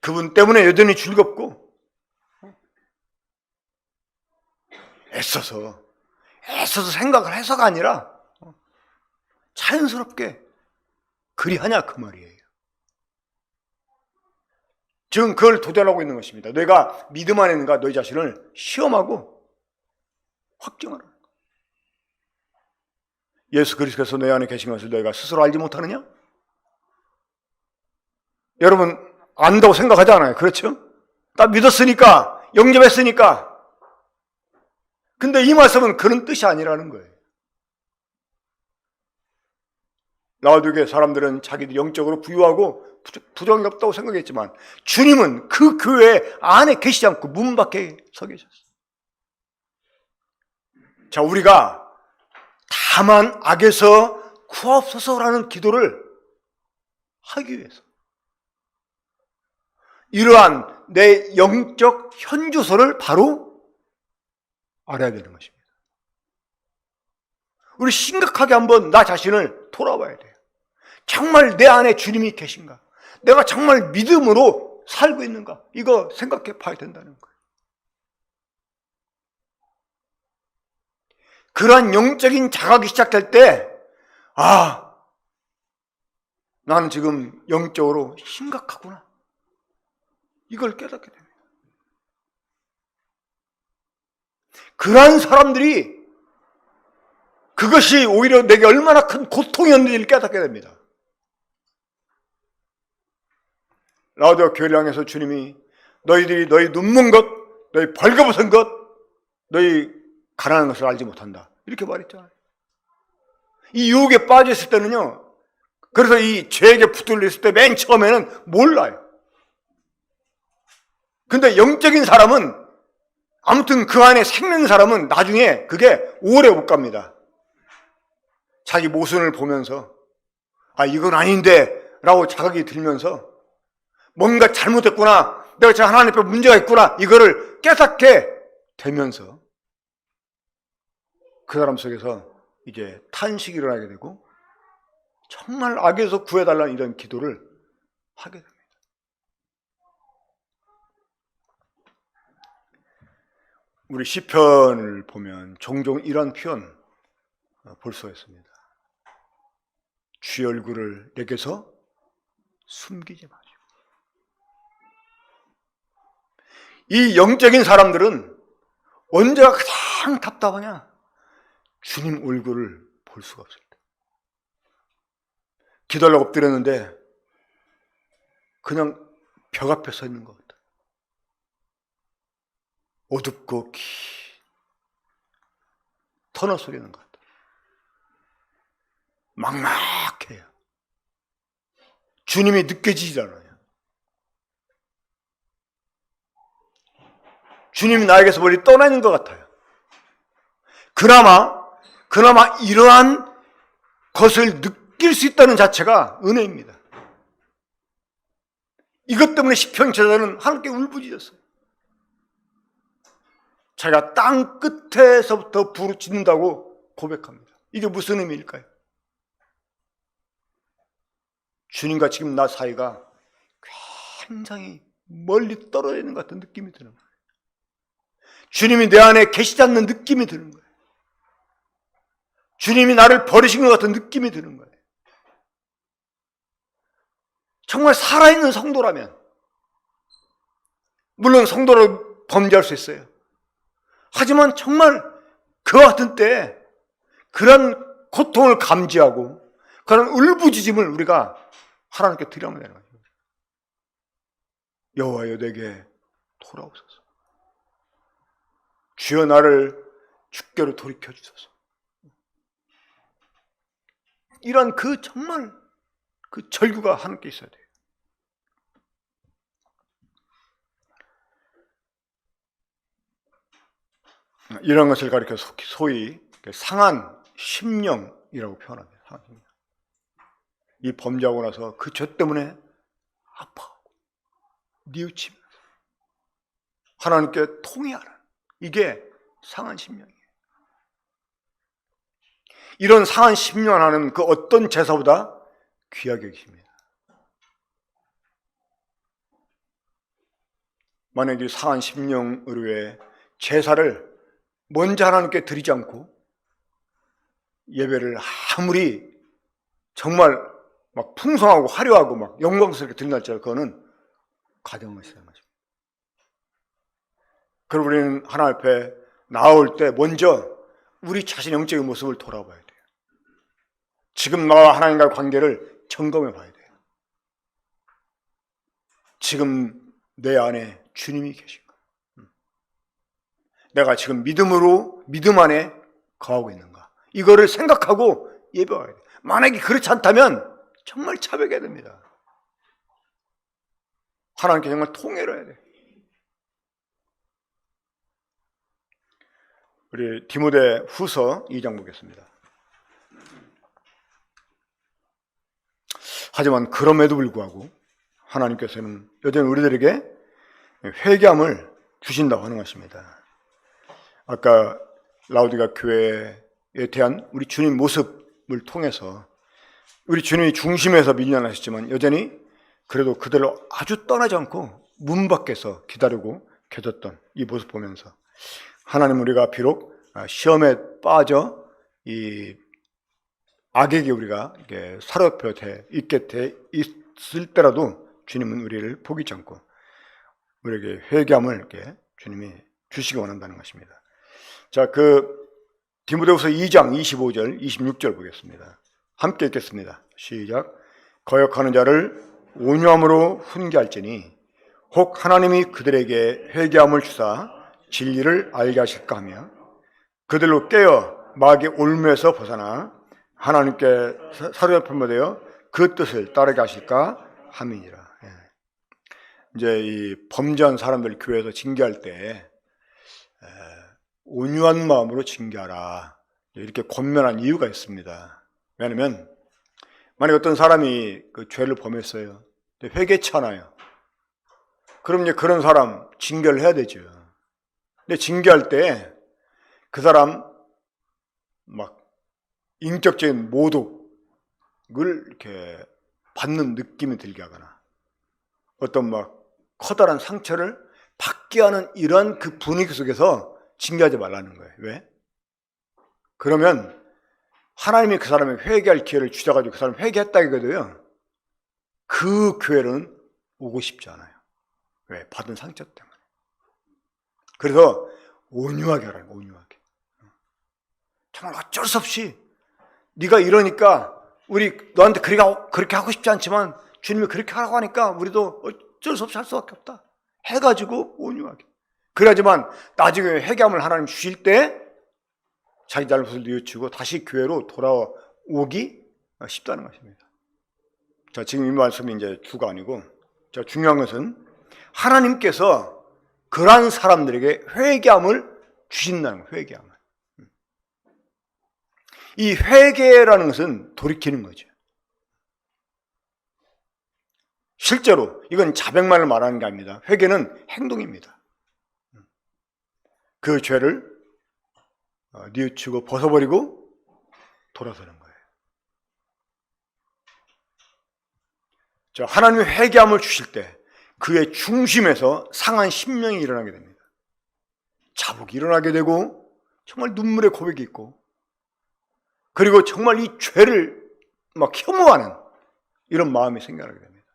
그분 때문에 여전히 즐겁고 애써서 생각을 해서가 아니라 자연스럽게 그리하냐 그 말이에요. 지금 그걸 도전하고 있는 것입니다. 너희가 믿음 안에 있는가 너희 자신을 시험하고 확정하라. 예수 그리스도께서 내 안에 계신 것을 너희가 스스로 알지 못하느냐? 여러분 안다고 생각하지 않아요? 그렇죠? 나 믿었으니까, 영접했으니까. 근데 이 말씀은 그런 뜻이 아니라는 거예요. 라오디게 사람들은 자기들이 영적으로 부유하고 부정이 없다고 생각했지만 주님은 그 교회 안에 계시지 않고 문 밖에 서 계셨어요. 자, 우리가 다만 악에서 구하옵소서라는 기도를 하기 위해서 이러한 내 영적 현주소를 바로 알아야 되는 것입니다. 우리 심각하게 한번 나 자신을 돌아봐야 돼요. 정말 내 안에 주님이 계신가? 내가 정말 믿음으로 살고 있는가? 이거 생각해 봐야 된다는 거예요. 그러한 영적인 자각이 시작될 때, 나는 지금 영적으로 심각하구나. 이걸 깨닫게 됩니다. 그러한 사람들이 그것이 오히려 내게 얼마나 큰 고통이었는지를 깨닫게 됩니다. 라오디게아 교회를 향해서 주님이 너희들이 너희 눈먼 것, 너희 벌거벗은 것, 너희 가난한 것을 알지 못한다. 이렇게 말했잖아요. 이 유혹에 빠져 있을 때는요, 그래서 이 죄에게 붙들려 있을 때 맨 처음에는 몰라요. 근데 영적인 사람은, 아무튼 그 안에 생명 사람은 나중에 그게 오래 못 갑니다. 자기 모순을 보면서 이건 아닌데 라고 자각이 들면서 뭔가 잘못했구나, 내가 저 하나님 앞에 문제가 있구나, 이거를 깨닫게 되면서 그 사람 속에서 이제 탄식이 일어나게 되고 정말 악에서 구해달라는 이런 기도를 하게 됩니다. 우리 시편을 보면 종종 이런 표현 볼 수가 있습니다. 주의 얼굴을 내게서 숨기지 마시고. 이 영적인 사람들은 언제가 가장 답답하냐? 주님 얼굴을 볼 수가 없을 때. 기도하려고 엎드렸는데 그냥 벽 앞에 서 있는 것 같아요. 어둡고 터널 속에 있는 것 같아요. 막막해요. 주님이 느껴지지 않아요. 주님이 나에게서 멀리 떠나 있는 것 같아요. 그나마 이러한 것을 느낄 수 있다는 자체가 은혜입니다. 이것 때문에 시편 제자는 하나님께 울부짖었어요. 자기가 땅 끝에서부터 부르짖는다고 고백합니다. 이게 무슨 의미일까요? 주님과 지금 나 사이가 굉장히 멀리 떨어져 있는 것 같은 느낌이 드는 거예요. 주님이 내 안에 계시지 않는 느낌이 드는 거예요. 주님이 나를 버리신 것 같은 느낌이 드는 거예요. 정말 살아있는 성도라면, 물론 성도로 범죄할 수 있어요. 하지만 정말 그와 같은 때에 그런 고통을 감지하고 그런 울부짖음을 우리가 하나님께 드리면 되는 거예요. 여호와여 내게 돌아오소서. 주여 나를 주께로 돌이켜 주소서. 이런 정말 그 절규가 하나님께 있어야 돼요. 이런 것을 가리켜 소위 상한 심령이라고 표현합니다. 이 범죄하고 나서 그 죄 때문에 아파하고 뉘우치면서 하나님께 통회하는, 이게 상한 심령이에요. 이런 상한 심령 하나는 그 어떤 제사보다 귀하게 여기십니다. 만약에 상한 심령으로의 제사를 먼저 하나님께 드리지 않고 예배를 아무리 정말 막 풍성하고 화려하고 막 영광스럽게 드린다 할지라도 그거는 가정을 쓰는 것입니다. 그럼 우리는 하나님 앞에 나올 때 먼저 우리 자신의 영적인 모습을 돌아봐야 돼요. 지금 나와 하나님과의 관계를 점검해 봐야 돼요. 지금 내 안에 주님이 계신가? 내가 지금 믿음 안에 거하고 있는가? 이거를 생각하고 예배해야 돼요. 만약에 그렇지 않다면 정말 자백해야 됩니다. 하나님께 정말 통회를 해야 돼요. 우리 디모데 후서 2장 보겠습니다. 하지만 그럼에도 불구하고 하나님께서는 여전히 우리들에게 회개함을 주신다고 하십니다. 아까 라우디가 교회에 대한 우리 주님 모습을 통해서 우리 주님이 중심에서 밀려나셨지만 여전히 그래도 그들을 아주 떠나지 않고 문 밖에서 기다리고 계셨던 이 모습 보면서 하나님, 우리가 비록 시험에 빠져 이 악에게 우리가 사로잡혀 있게 돼 있을 때라도 주님은 우리를 포기치 않고 우리에게 회개함을 이렇게 주님이 주시기 원한다는 것입니다. 자, 디모데후서 2장 25절, 26절 보겠습니다. 함께 읽겠습니다. 시작. 거역하는 자를 온유함으로 훈계할지니 혹 하나님이 그들에게 회개함을 주사 진리를 알게 하실까 하며 그들로 깨어 마귀의 올무에서 벗어나 하나님께 사로잡힌 되어 그 뜻을 따르게 하실까 함이니라. 이제 이 범죄한 사람들 교회에서 징계할 때 온유한 마음으로 징계하라 이렇게 권면한 이유가 있습니다. 왜냐하면 만약 어떤 사람이 그 죄를 범했어요. 회개치 않아요. 그럼 이제 그런 사람 징계를 해야 되죠. 근데 징계할 때 그 사람 막 인격적인 모독을 이렇게 받는 느낌이 들게 하거나 어떤 막 커다란 상처를 받게 하는 이런 그 분위기 속에서 징계하지 말라는 거예요. 왜? 그러면 하나님이 그 사람에게 회개할 기회를 주셔가지고 그 사람이 회개했다 이거도요. 그 교회는 오고 싶지 않아요. 왜? 받은 상처 때문에. 그래서 온유하게 하라는 거예요. 온유하게. 정말 어쩔 수 없이 네가 이러니까 우리 너한테 그렇게 하고 싶지 않지만 주님이 그렇게 하라고 하니까 우리도 어쩔 수 없이 할 수밖에 없다. 해가지고 온유하게. 그래야지만 나중에 회개함을 하나님 주실 때 자기 잘못을 뉘우치고 다시 교회로 돌아오기 쉽다는 것입니다. 자, 지금 이 말씀이 이제 주가 아니고, 자, 중요한 것은 하나님께서 그러한 사람들에게 회개함을 주신다는 거예요. 회개함을. 이 회개라는 것은 돌이키는 거죠. 실제로 이건 자백만을 말하는 게 아닙니다. 회개는 행동입니다. 그 죄를 뉘우치고 벗어버리고 돌아서는 거예요. 자, 하나님이 회개함을 주실 때 그의 중심에서 상한 심령이 일어나게 됩니다. 자복이 일어나게 되고 정말 눈물의 고백이 있고 그리고 정말 이 죄를 막 혐오하는 이런 마음이 생겨나게 됩니다.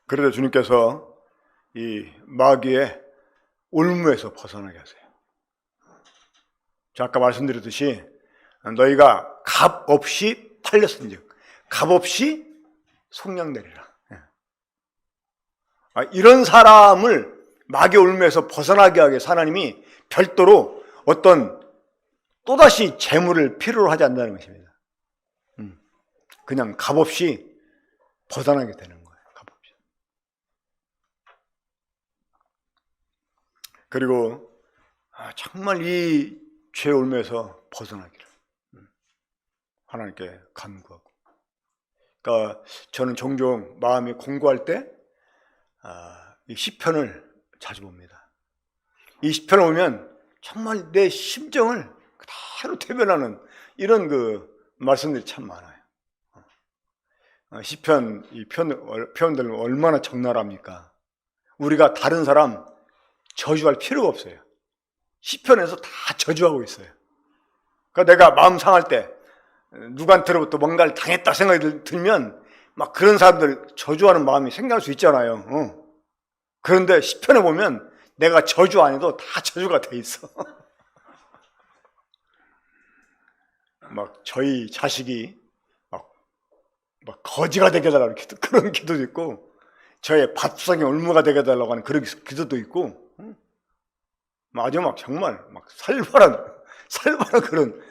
그래서 주님께서 이 마귀의 올무에서 벗어나게 하세요. 자, 아까 말씀드렸듯이 너희가 값 없이 팔렸은즉 값 없이 속량되리라. 이런 사람을 마귀의 올무에서 벗어나게 하기 위해서 하나님이 별도로 어떤 또다시 재물을 필요로 하지 않는다는 것입니다. 그냥 값없이 벗어나게 되는 거예요. 값없이. 그리고 정말 이 죄 올무에서 벗어나기를 하나님께 간구하고. 그러니까 저는 종종 마음이 공고할 때 이 시편을 자주 봅니다. 이 시편을 보면 정말 내 심정을 그대로 대변하는 이런 그 말씀들이 참 많아요. 시편 이 표현들은 얼마나 적나라합니까? 우리가 다른 사람 저주할 필요가 없어요. 시편에서 다 저주하고 있어요. 그러니까 내가 마음 상할 때 누구한테로부터 뭔가를 당했다 생각이 들면 막 그런 사람들 저주하는 마음이 생겨날 수 있잖아요. 그런데 시편에 보면 내가 저주 안 해도 다 저주가 돼 있어. 막 저희 자식이 막 거지가 되게 해달라고 그런 기도도 있고, 저의 밥상의 올무가 되게 해달라고 하는 그런 기도도 있고, 아주 막 정말 막 살벌한 그런,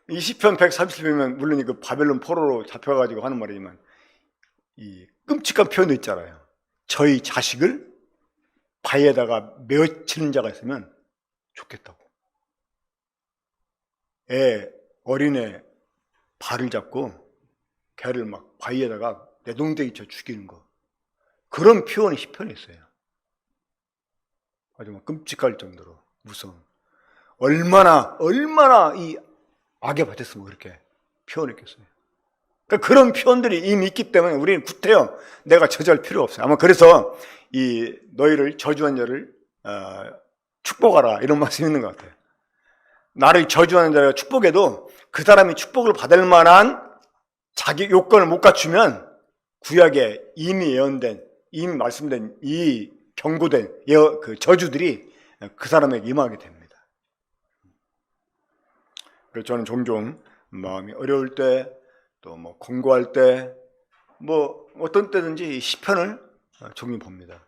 이 시편 130편이면 물론 그 바벨론 포로로 잡혀가지고 하는 말이지만 이 끔찍한 표현도 있잖아요. 저희 자식을 바위에다가 메어치는 자가 있으면 좋겠다고. 어린애 발을 잡고 걔를 막 바위에다가 내동댕이 쳐 죽이는 거, 그런 표현이 시편에 있어요. 아주 막 끔찍할 정도로 무서운, 얼마나 이 악에 받쳤으면 그렇게 표현했겠어요. 그러니까 그런 표현들이 이미 있기 때문에 우리는 구태여 내가 저주할 필요 없어요. 아마 그래서 이 너희를 저주한 자를 축복하라, 이런 말씀이 있는 것 같아요. 나를 저주하는 자가 축복해도 그 사람이 축복을 받을 만한 자기 요건을 못 갖추면 구약에 이미 예언된, 이미 말씀된 이 경고된 그 저주들이 그 사람에게 임하게 됩니다. 그래서 저는 종종 마음이 어려울 때, 또 뭐 공부할 때, 뭐 어떤 때든지 시편을 종종 봅니다.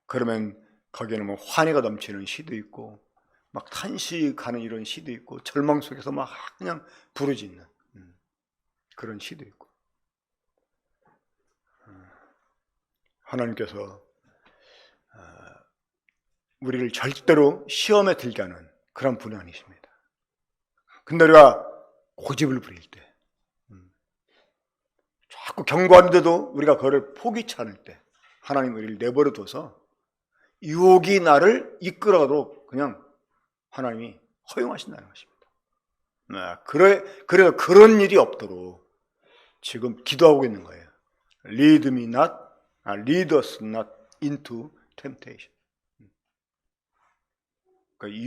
그러면 거기에는 뭐 환희가 넘치는 시도 있고, 막 탄식하는 이런 시도 있고, 절망 속에서 막 그냥 부르짖는 그런 시도 있고. 하나님께서 우리를 절대로 시험에 들게 하는 그런 분이 아니십니다. 근데 우리가 고집을 부릴 때, 자꾸 경고하는데도 우리가 그걸 포기치 않을 때, 하나님 우리를 내버려 둬서 유혹이 나를 이끌어가도록 그냥 하나님이 허용하신다는 것입니다. 그래서 그런 일이 없도록 지금 기도하고 있는 거예요. Lead us not into temptation. 그러니까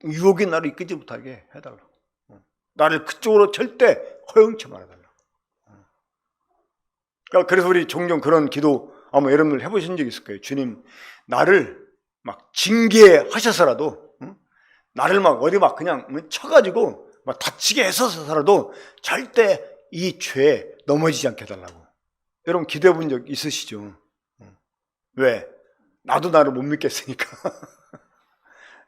유혹이 나를 이끌지 못하게 해달라고. 나를 그쪽으로 절대 허용치 말아달라고. 그러니까 그래서 우리 종종 그런 기도 아마 여러분들 해보신 적 있을 거예요. 주님, 나를 막 징계하셔서라도, 나를 막 어디 막 그냥 쳐가지고 막 다치게 해서라도 절대 이 죄에 넘어지지 않게 해달라고. 여러분 기도해 본 적 있으시죠? 왜? 나도 나를 못 믿겠으니까.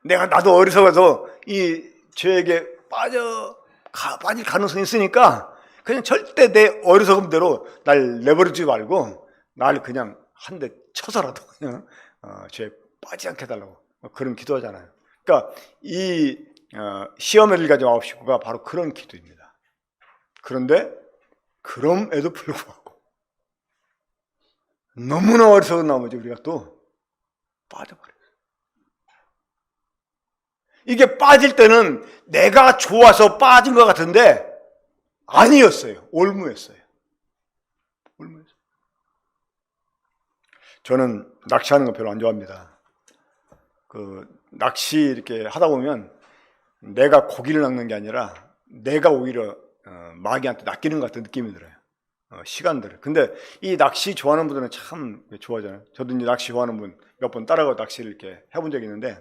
나도 어리석어서 이 죄에게 빠질 가능성이 있으니까 그냥 절대 내 어리석음대로 날 내버려두지 말고 나를 그냥 한 대 쳐서라도 그냥 죄에 빠지지 않게 해달라고 그런 기도하잖아요. 그러니까 이 시험을 가지 마옵시고가 바로 그런 기도입니다. 그런데 그럼에도 불구하고 너무나 어리석은 나머지 우리가 또 빠져버려요. 이게 빠질 때는 내가 좋아서 빠진 것 같은데 아니었어요. 올무였어요. 저는 낚시하는 거 별로 안 좋아합니다. 낚시 이렇게 하다 보면 내가 고기를 낚는 게 아니라 내가 오히려 마귀한테 낚이는 것 같은 느낌이 들어요. 시간들을. 근데 이 낚시 좋아하는 분들은 참 좋아하잖아요. 저도 이제 낚시 좋아하는 분 몇 번 따라가고 낚시를 이렇게 해본 적이 있는데,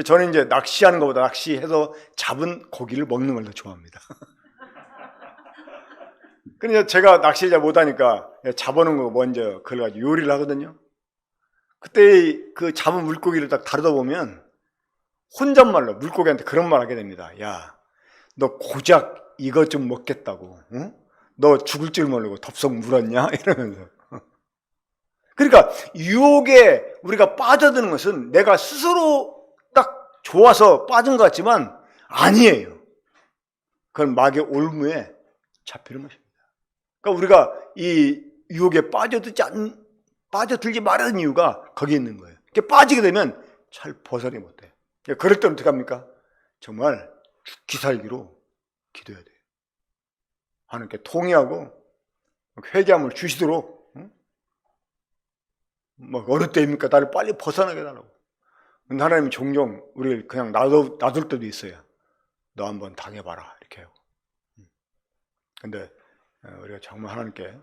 저는 이제 낚시하는 것보다 낚시해서 잡은 고기를 먹는 걸 더 좋아합니다. 근데 제가 낚시를 잘 못하니까 잡아놓은 거 먼저 그걸 가지고 요리를 하거든요. 그때 그 잡은 물고기를 딱 다루다 보면 혼잣말로 물고기한테 그런 말 하게 됩니다. 야, 너 고작 이것 좀 먹겠다고, 응? 너 죽을 줄 모르고 덥석 물었냐? 이러면서. 그러니까 유혹에 우리가 빠져드는 것은 내가 스스로 딱 좋아서 빠진 것 같지만 아니에요. 그건 마귀의 올무에 잡히는 것입니다. 그러니까 우리가 이 유혹에 빠져들지 말라는 이유가 거기에 있는 거예요. 이렇게 빠지게 되면 잘 벗어나지 못해요. 그럴 때는 어떻게 합니까? 정말 죽기 살기로 기도해야 돼요. 하나님께 통회하고 회개함을 주시도록, 뭐 어느 때입니까? 나를 빨리 벗어나게 해달라고. 근데 하나님이 종종 우리를 그냥 놔둘 때도 있어요. 너 한번 당해봐라 이렇게 하고. 근데 우리가 정말 하나님께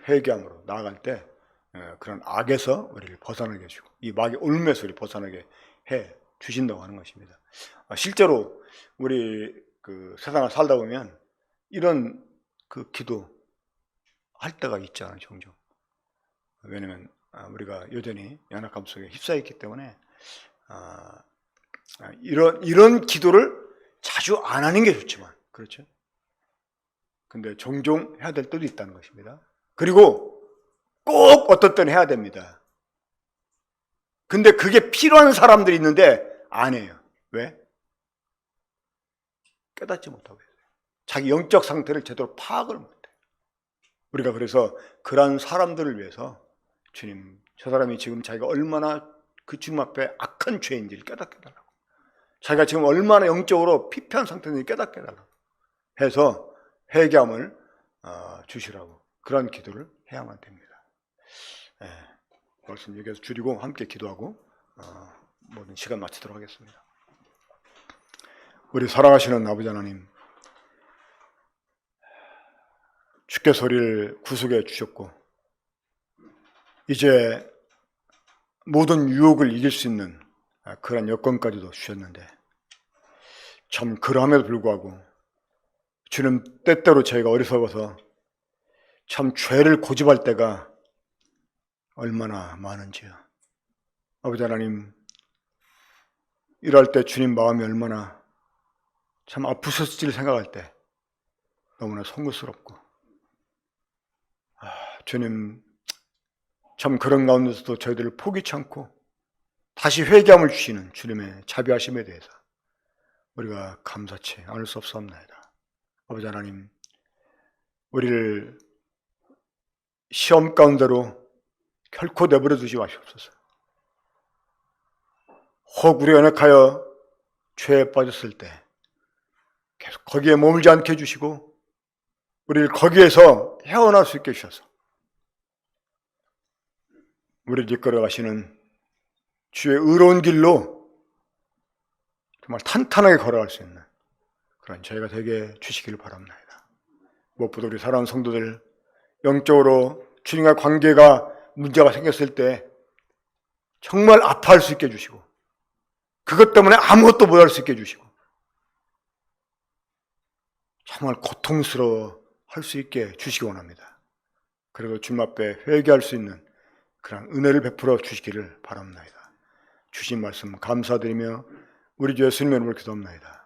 회개함으로 나아갈 때 그런 악에서 우리를 벗어나게 해주고 이 마귀의 올무에서 우리를 벗어나게 해 주신다고 하는 것입니다. 실제로 우리 그 세상을 살다 보면 이런 그 기도 할 때가 있잖아요, 종종. 왜냐면 우리가 여전히 연약함 속에 휩싸여 있기 때문에 이런 기도를 자주 안 하는 게 좋지만, 그렇죠? 근데 종종 해야 될 때도 있다는 것입니다. 그리고 꼭 어떤 때는 해야 됩니다. 근데 그게 필요한 사람들이 있는데 안 해요. 왜? 깨닫지 못하고 있어요. 자기 영적 상태를 제대로 파악을 못해요. 우리가 그래서 그런 사람들을 위해서 주님, 저 사람이 지금 자기가 얼마나 그 주님 앞에 악한 죄인지를 깨닫게 해달라고, 자기가 지금 얼마나 영적으로 피폐한 상태인지 깨닫게 해달라고 해서 회개함을 주시라고, 그런 기도를 해야만 됩니다. 말씀 여기서 줄이고 함께 기도하고 모든 시간 마치도록 하겠습니다. 우리 사랑하시는 아버지 하나님, 주께서 우리를 구속해 주셨고 이제 모든 유혹을 이길 수 있는 그런 여건까지도 주셨는데, 참 그러함에도 불구하고 주는 때때로 저희가 어리석어서 참 죄를 고집할 때가 얼마나 많은지요. 아버지 하나님, 이럴 때 주님 마음이 얼마나 참 아프셨을지를 생각할 때 너무나 송구스럽고, 주님 참 그런 가운데서도 저희들을 포기치 않고 다시 회개함을 주시는 주님의 자비하심에 대해서 우리가 감사치 않을 수 없사옵나이다. 아버지 하나님, 우리를 시험 가운데로 결코 내버려 두지 마시옵소서. 혹 우리가 연약하여 죄에 빠졌을 때 계속 거기에 머물지 않게 해주시고 우리를 거기에서 헤어날 수 있게 해주셔서 우리를 이끌어 가시는 주의 의로운 길로 정말 탄탄하게 걸어갈 수 있는 그런 저희가 되게 주시기를 바랍니다. 무엇보다 우리 사랑하는 성도들, 영적으로 주님과 관계가 문제가 생겼을 때 정말 아파할 수 있게 해주시고 그것 때문에 아무것도 못할 수 있게 해주시고 정말 고통스러워 할 수 있게 주시기 원합니다. 그리고 주님 앞에 회개할 수 있는 그런 은혜를 베풀어 주시기를 바랍니다. 주신 말씀 감사드리며 우리 주 예수님의 이름으로 기도합니다.